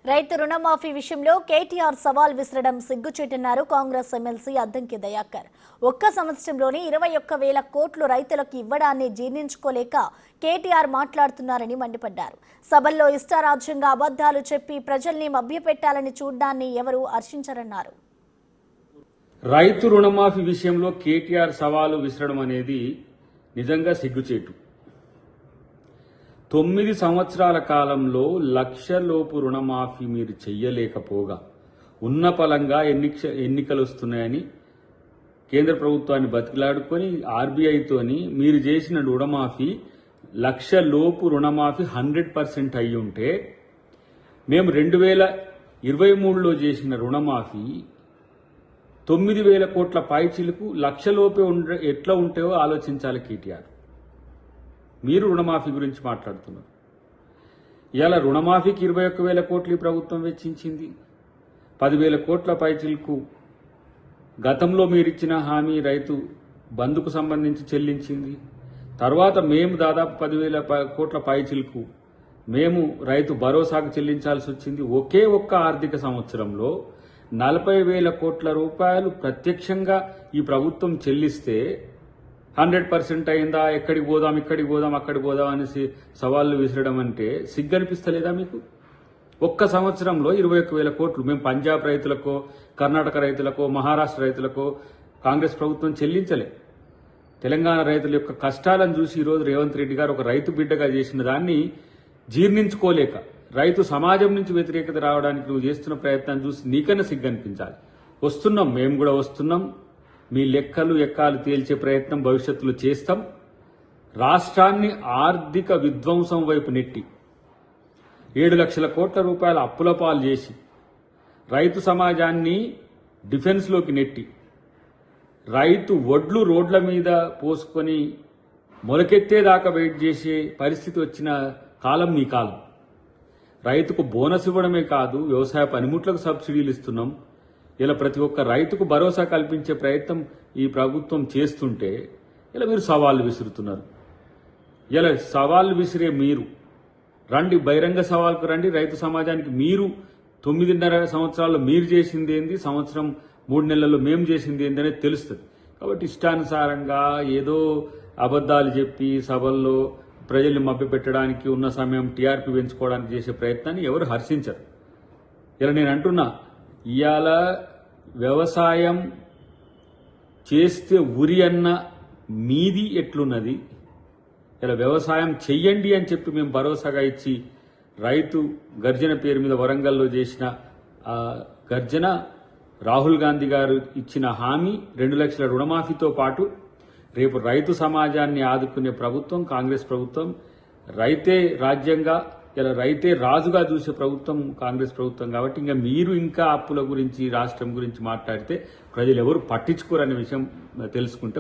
రైతు రుణమాఫీ విషయంలో కేటీఆర్ సవాల్ విసరడం సిగ్గుచేటన్నారు కాంగ్రెస్ ఎమ్మెల్సీ అద్దంకి దయాకర్. ఒక్క సంవత్సరంలోనే 21,000 కోట్లు రైతులకు ఇవ్వడాన్ని జీర్ణించుకోలేక కేటీఆర్ మాట్లాడుతున్నారని మండిపడ్డారు. సభల్లో ఇష్టారాజ్యంగా అబద్ధాలు చెప్పి ప్రజల్ని మభ్యపెట్టాలని చూడ్డాన్ని ఎవరూ హర్షించరన్నారు. రైతు రుణమాఫీ విషయంలో కేటీఆర్ సవాలు విసరడం అనేది నిజంగా సిగ్గుచేటు. 9 సంవత్సరాల కాలంలో 1,00,000 లోపు రుణమాఫీ మీరు చెయ్యలేకపోగా ఉన్న పలంగా ఎన్నికలు వస్తున్నాయని కేంద్ర ప్రభుత్వాన్ని బతికిలాడుకొని ఆర్బీఐతోని మీరు చేసిన రుణమాఫీ 1,00,000 లోపు రుణమాఫీ 100% అయి ఉంటే మేము 2023లో చేసిన రుణమాఫీ 9,000 కోట్ల పైచిలకు 1,00,000 లోపే ఎట్లా ఉంటేవో ఆలోచించాలి కేటీఆర్. మీరు రుణమాఫీ గురించి మాట్లాడుతున్నారు. ఇలా రుణమాఫీకి 21,000 కోట్లు ఈ ప్రభుత్వం వెచ్చించింది. 10,000 కోట్ల పైచిలకు గతంలో మీరిచ్చిన హామీ రైతు బంధుకు సంబంధించి చెల్లించింది. తర్వాత మేము దాదాపు 10,000 కోట్ల పైచిలకు మేము రైతు భరోసాకు చెల్లించాల్సి వచ్చింది. ఒకే ఒక్క ఆర్థిక సంవత్సరంలో 40,000 కోట్ల రూపాయలు ప్రత్యక్షంగా ఈ ప్రభుత్వం చెల్లిస్తే 100% అయిందా, ఎక్కడికి పోదాం, ఇక్కడికి పోదాం, అక్కడికి పోదాం అనేసి సవాళ్లు విసరడం అంటే సిగ్గనిపిస్తలేదా మీకు? ఒక్క సంవత్సరంలో 21,000 కోట్లు మేము పంజాబ్ రైతులకో, కర్ణాటక రైతులకో, మహారాష్ట్ర రైతులకో కాంగ్రెస్ ప్రభుత్వం చెల్లించలే. తెలంగాణ రైతుల యొక్క కష్టాలను చూసి ఈరోజు రేవంత్ రెడ్డి గారు ఒక రైతు బిడ్డగా చేసిన దాన్ని జీర్ణించుకోలేక రైతు సమాజం నుంచి వ్యతిరేకత రావడానికి నువ్వు చేస్తున్న ప్రయత్నం చూసి నీకన్నా సిగ్గనిపించాలి. వస్తున్నాం, మేము కూడా వస్తున్నాం. మీ లెక్కలు ఎక్కాలు తేల్చే ప్రయత్నం భవిష్యత్తులో చేస్తాం. రాష్ట్రాన్ని ఆర్థిక విధ్వంసం వైపు నెట్టి 7 లక్షల కోట్ల రూపాయల అప్పుల పాలు చేసి రైతు సమాజాన్ని డిఫెన్స్లోకి నెట్టి రైతు ఒడ్లు రోడ్ల మీద పోసుకొని మొలకెత్తేదాకా వెయిట్ చేసే పరిస్థితి వచ్చిన కాలం మీ కాలం. రైతుకు బోనస్ ఇవ్వడమే కాదు, వ్యవసాయ పనిముట్లకు సబ్సిడీలు ఇస్తున్నాం. ఇలా ప్రతి ఒక్క రైతుకు భరోసా కల్పించే ప్రయత్నం ఈ ప్రభుత్వం చేస్తుంటే ఇలా మీరు సవాళ్లు విసురుతున్నారు. ఇలా సవాళ్లు విసిరే మీరు రండి, బహిరంగ సవాల్కు రండి. రైతు సమాజానికి మీరు 9.5 సంవత్సరాల్లో మీరు చేసింది ఏంది, సంవత్సరం 3 నెలల్లో మేము చేసింది ఏంది అనేది తెలుస్తుంది. కాబట్టి ఇష్టానుసారంగా ఏదో అబద్ధాలు చెప్పి సభల్లో ప్రజల్ని మభ్యపెట్టడానికి ఉన్న సమయం టీఆర్పీ పెంచుకోవడానికి చేసే ప్రయత్నాన్ని ఎవరు హర్షించరు. ఇలా నేను అంటున్నా, ఇవాళ వ్యవసాయం చేస్తే ఉరి అన్న మీది ఎట్లున్నది? ఇలా వ్యవసాయం చెయ్యండి అని చెప్పి మేము భరోసాగా ఇచ్చి రైతు గర్జన పేరు మీద వరంగల్లో చేసిన గర్జన, రాహుల్ గాంధీ గారు ఇచ్చిన హామీ 2 లక్షల రుణమాఫీతో పాటు రేపు రైతు సమాజాన్ని ఆదుకునే ప్రభుత్వం కాంగ్రెస్ ప్రభుత్వం. రైతే రాజ్యంగా, ఇలా రైతే రాజుగా చూసే ప్రభుత్వం కాంగ్రెస్ ప్రభుత్వం. కాబట్టి మీరు ఇంకా అప్పుల గురించి రాష్ట్రం గురించి మాట్లాడితే ప్రజలు ఎవరు పట్టించుకోరనే విషయం తెలుసుకుంటే